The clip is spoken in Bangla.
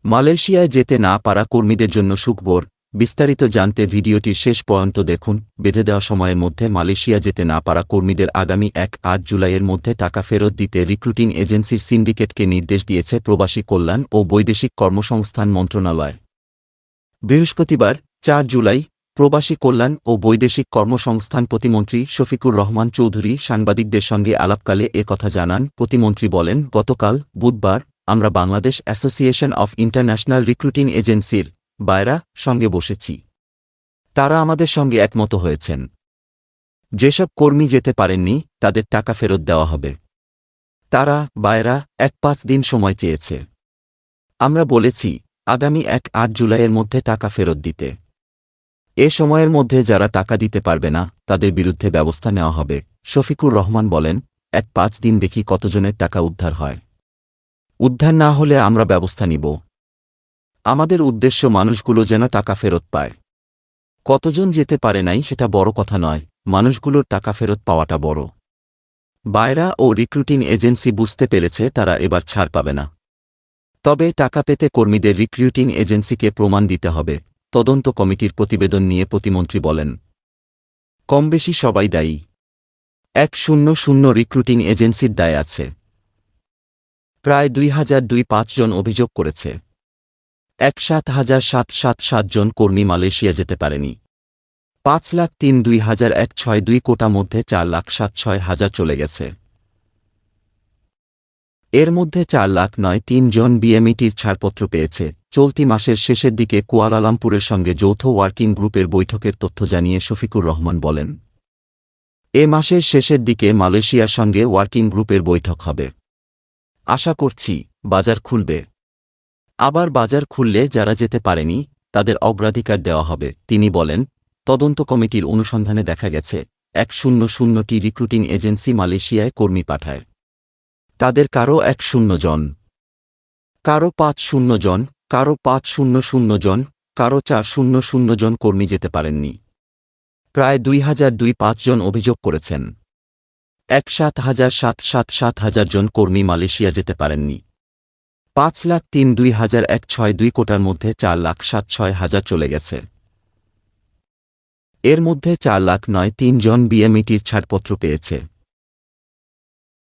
মালয়েশিয়ায় যেতে না পারা কর্মীদের জন্য সুখবর। বিস্তারিত জানতে ভিডিওটির শেষ পর্যন্ত দেখুন। বেঁধে দেওয়া সময়ের মধ্যে মালয়েশিয়া যেতে না পারা কর্মীদের আগামী ১-৮ জুলাইয়ের মধ্যে টাকা ফেরত দিতে রিক্রুটিং এজেন্সির সিন্ডিকেটকে নির্দেশ দিয়েছে প্রবাসী কল্যাণ ও বৈদেশিক কর্মসংস্থান মন্ত্রণালয়। বৃহস্পতিবার ৪ জুলাই প্রবাসী কল্যাণ ও বৈদেশিক কর্মসংস্থান প্রতিমন্ত্রী শফিকুর রহমান চৌধুরী সাংবাদিকদের সঙ্গে আলাপকালে কথা জানান। প্রতিমন্ত্রী বলেন, গতকাল বুধবার আমরা Bangladesh association of international recruiting এজেন্সির বায়রা সঙ্গে বসেছি। তারা আমাদের সঙ্গে একমত হয়েছেন। যেসব কর্মী যেতে পারেননি তাদের টাকা ফেরত দেওয়া হবে। তারা বায়রা ১-৫ দিন সময় চেয়েছে। আমরা বলেছি আগামী ১-৮ জুলাইয়ের মধ্যে টাকা ফেরত দিতে। এ সময়ের মধ্যে যারা টাকা দিতে পারবে না তাদের বিরুদ্ধে ব্যবস্থা নেওয়া হবে। শফিকুর রহমান বলেন, ১-৫ দিন দেখি কতজনের টাকা উদ্ধার হয়। উদ্ধার না হলে আমরা ব্যবস্থা নিব। আমাদের উদ্দেশ্য মানুষগুলো যেন টাকা ফেরত পায়। কতজন যেতে পারে নাই সেটা বড় কথা নয়, মানুষগুলোর টাকা ফেরত পাওয়াটা বড়। বায়রা ও রিক্রুটিং এজেন্সি বুঝতে পেরেছে তারা এবার ছাড় পাবে না। তবে টাকা পেতে কর্মীদের রিক্রুটিং এজেন্সিকে প্রমাণ দিতে হবে। তদন্ত কমিটির প্রতিবেদন নিয়ে প্রতিমন্ত্রী বলেন, কমবেশি সবাই দায়ী। ১০০ রিক্রুটিং এজেন্সির দায় আছে। প্রায় ২,২৫ জন অভিযোগ করেছে। ১৭,৭৭৭ জন কর্মী মালয়েশিয়া যেতে পারেনি। ৫,৩২,১৬২ কোটা মধ্যে ৪,৭৬,০০০ চলে গেছে। এর মধ্যে ৪,০৯,৩ জন বিএমইটির ছাড়পত্র পেয়েছে। চলতি মাসের শেষের দিকে কুয়ালালামপুরের সঙ্গে যৌথ ওয়ার্কিং গ্রুপের বৈঠকের তথ্য জানিয়ে শফিকুর রহমান বলেন, এ মাসের শেষের দিকে মালয়েশিয়ার সঙ্গে ওয়ার্কিং গ্রুপের বৈঠক হবে। আশা করছি বাজার খুলবে। আবার বাজার খুললে যারা যেতে পারেনি তাদের অগ্রাধিকার দেওয়া হবে। তিনি বলেন, তদন্ত কমিটির অনুসন্ধানে দেখা গেছে ১০০টি রিক্রুটিং এজেন্সি মালয়েশিয়ায় কর্মী পাঠায়। তাদের কারো ১০০ জন, কারো ৫০ জন, কারো ৫০০ জন, কারো ৪০০ জন কর্মী যেতে পারেননি। প্রায় ২,২৫ জন অভিযোগ করেছেন। ১,৭,৭৭৭ জন কর্মী মালয়েশিয়া যেতে পারেননি। ৫,৩২,১৬২ কোটার মধ্যে ৪,৭৬,০০০ চলে গেছে। এর মধ্যে ৪,০৯,৩ জন বিএমইটির ছাড়পত্র পেয়েছে।